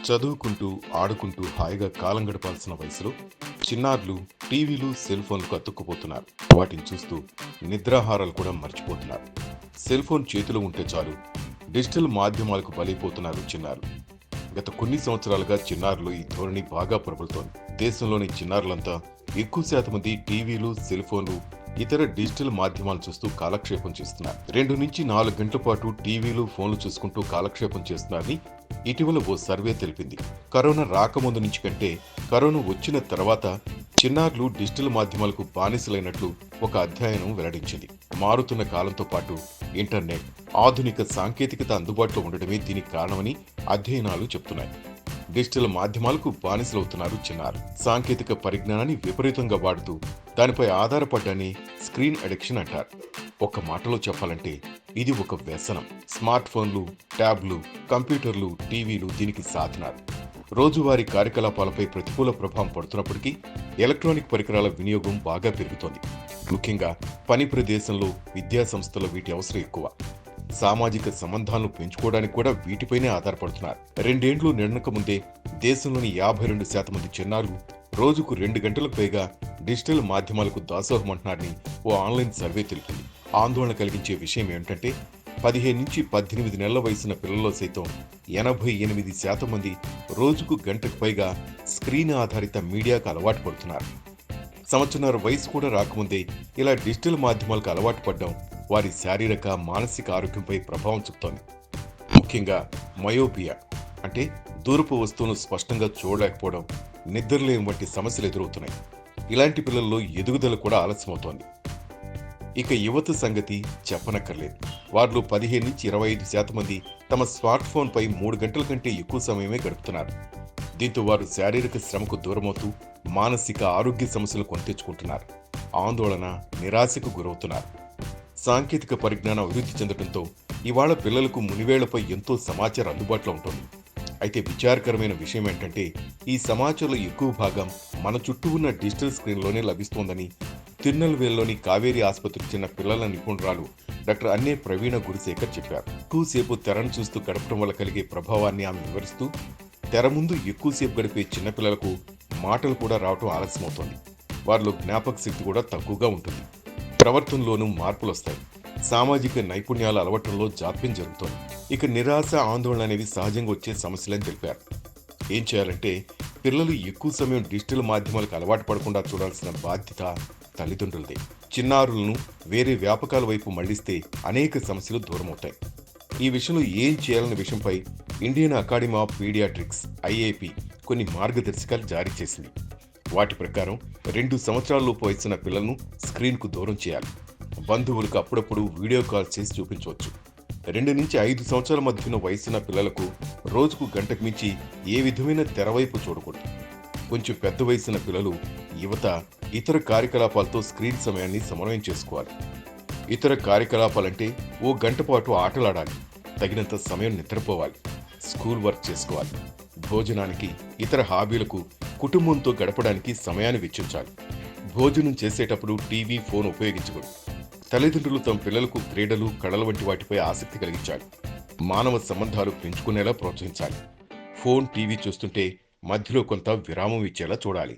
చదువుకుంటూ ఆడుకుంటూ హాయిగా కాలం గడపాల్సిన వయసులో చిన్నారులు టీవీలు సెల్ ఫోన్లకు అతుక్కుపోతున్నారు. వాటిని చూస్తూ నిద్రాహారాలు కూడా మర్చిపోతున్నారు. సెల్ ఫోన్ చేతిలో ఉంటే చాలు డిజిటల్ మాధ్యమాలకు బలైపోతున్నారు చిన్నారులు. గత కొన్ని సంవత్సరాలుగా చిన్నారులు ఈ ధోరణి బాగా ప్రబలుతోంది. దేశంలోని చిన్నారులంతా ఎక్కువ శాతం మంది టీవీలు సెల్ ఫోన్లు ఇతర డిజిటల్ మాధ్యమాలు చూస్తూ కాలక్షేపం చేస్తున్నారు. 2 నుంచి 4 గంటల పాటు టీవీలు ఫోన్లు చూసుకుంటూ కాలక్షేపం చేస్తున్నారని ఇటీవల ఓ సర్వే తెలిపింది. కరోనా రాకముందు నుంచి కంటే కరోనా వచ్చిన తర్వాత చిన్నారులు డిజిటల్ మాధ్యమాలకు బానిసలైనట్లు ఒక అధ్యయనం వెల్లడించింది. మారుతున్న కాలంతో పాటు ఇంటర్నెట్, ఆధునిక సాంకేతికత అందుబాటులో ఉండడమే దీనికి కారణమని అధ్యయనాలు చెబుతున్నాయి. డిజిటల్ మాధ్యమాలకు బానిసలవుతున్నారు చిన్నారు. సాంకేతిక పరిజ్ఞానాన్ని విపరీతంగా వాడుతూ దానిపై ఆధారపడ్డాన్ని స్క్రీన్ అడిక్షన్ అంటారు. ఒక్క మాటలో చెప్పాలంటే ఇది ఒక వ్యసనం. స్మార్ట్ ఫోన్లు, ట్యాబ్లు, కంప్యూటర్లు, టీవీలు దీనికి సాధనాలు. రోజువారీ కార్యకలాపాలపై ప్రతికూల ప్రభావం పడుతున్నప్పటికీ ఎలక్ట్రానిక్ పరికరాల వినియోగం బాగా పెరుగుతోంది. ముఖ్యంగా పని ప్రదేశంలో, విద్యా సంస్థల్లో వీటి అవసరం ఎక్కువ. సామాజిక సంబంధాలను పెంచుకోవడానికి కూడా వీటిపైనే ఆధారపడుతున్నారు. 2 ఏళ్లు నిండక ముందే దేశంలోని 52% మంది చిన్నారులు రోజుకు 2 గంటలకు పైగా డిజిటల్ మాధ్యమాలకు దాసోహమంటున్నారని ఓ ఆన్లైన్ సర్వే తెలిపింది. ఆందోళన కలిగించే విషయం ఏమిటంటే 15 నుంచి 18 నెలల వయసున్న పిల్లల్లో సైతం 88% మంది రోజుకు గంటకు పైగా స్క్రీన్ ఆధారిత మీడియాకు అలవాటు పడుతున్నారు. సంవత్సరాల వయసు కూడా రాకముందే ఇలా డిజిటల్ మాధ్యమాలకు అలవాటు పడడం వారి శారీరక, మానసిక ఆరోగ్యంపై ప్రభావం చూపుతోంది. ముఖ్యంగా మయోపియా అంటే దూరపు వస్తువును స్పష్టంగా చూడలేకపోవడం, నిద్రలేని వంటి సమస్యలు ఎదురవుతున్నాయి. ఇలాంటి పిల్లల్లో ఎదుగుదల కూడా ఆలస్యమవుతోంది. ఇక యువత సంగతి చెప్పనక్కర్లేదు. వారిలో 15 నుంచి 25% మంది తమ స్మార్ట్ ఫోన్పై 3 గంటల కంటే ఎక్కువ సమయమే గడుపుతున్నారు. దీంతో వారు శారీరక శ్రమకు దూరమవుతూ మానసిక ఆరోగ్య సమస్యలు కొని తెచ్చుకుంటున్నారు. ఆందోళన, నిరాశకు గురవుతున్నారు. సాంకేతిక పరిజ్ఞానం అభివృద్ధి చెందడంతో ఇవాళ పిల్లలకు మునివేళ్లపై ఎంతో సమాచారం అందుబాటులో ఉంటుంది. అయితే విచారకరమైన విషయం ఏంటంటే ఈ సమాచారంలో ఎక్కువ భాగం మన చుట్టూ ఉన్న డిజిటల్ స్క్రీన్లోనే లభిస్తోందని తిరునెల్వేలిలోని కావేరీ ఆసుపత్రికి చెందిన పిల్లల నిపుణురాలు డాక్టర్ అన్నే ప్రవీణ గురుశేఖర్ చెప్పారు. ఎక్కువసేపు తెరను చూస్తూ గడపడం వల్ల కలిగే ప్రభావాన్ని ఆమె వివరిస్తూ, తెర ముందు ఎక్కువసేపు గడిపే చిన్నపిల్లలకు మాటలు కూడా రావటం ఆలస్యమవుతోంది. వారిలో జ్ఞాపక శక్తి కూడా తక్కువగా ఉంటుంది. ప్రవర్తనలోనూ మార్పులు వస్తాయి. సామాజిక నైపుణ్యాల అలవటంలో జాప్యం జరుగుతోంది. ఇక నిరాశ, ఆందోళన అనేవి సహజంగా వచ్చే సమస్యలని తెలిపారు. ఏం చేయాలంటే పిల్లలు ఎక్కువ సమయం డిజిటల్ మాధ్యమాలకు అలవాటు పడకుండా చూడాల్సిన బాధ్యత తల్లిదండ్రులదే. చిన్నారులను వేరే వ్యాపకాల వైపు మళ్లిస్తే అనేక సమస్యలు దూరమవుతాయి. ఈ విషయంలో ఏం చేయాలనే విషయంపై Indian Academy of Pediatrics (IAP) కొన్ని మార్గదర్శకాలు జారీ చేసింది. వాటి ప్రకారం 2 సంవత్సరాలలోపు వయసున్న పిల్లలను స్క్రీన్కు దూరం చేయాలి. బంధువులకు అప్పుడప్పుడు వీడియో కాల్ చేసి చూపించవచ్చు. 2 నుంచి 5 సంవత్సరాల మధ్యన వయసున్న పిల్లలకు రోజుకు గంటకు మించి ఏ విధమైన తెరవైపు చూడకూడదు. కొంచెం పెద్ద వయసున్న పిల్లలు, యువత ఇతర కార్యకలాపాలతో స్క్రీన్ సమయాన్ని సమన్వయం చేసుకోవాలి. ఇతర కార్యకలాపాలంటే ఓ గంట పాటు ఆటలాడాలి, తగినంత సమయం నిద్రపోవాలి, స్కూల్ వర్క్ చేసుకోవాలి. భోజనానికి, ఇతర హాబీలకు, కుటుంబంతో గడపడానికి సమయాన్ని వెచ్చించాలి. భోజనం చేసేటప్పుడు టీవీ, ఫోన్ ఉపయోగించకూడదు. తల్లిదండ్రులు తమ పిల్లలకు క్రీడలు, కళల వంటి వాటిపై ఆసక్తి కలిగించాలి. మానవ సంబంధాలు పెంచుకునేలా ప్రోత్సహించాలి. ఫోన్, టీవీ చూస్తుంటే మధ్యలో కొంత విరామం ఇచ్చేలా చూడాలి.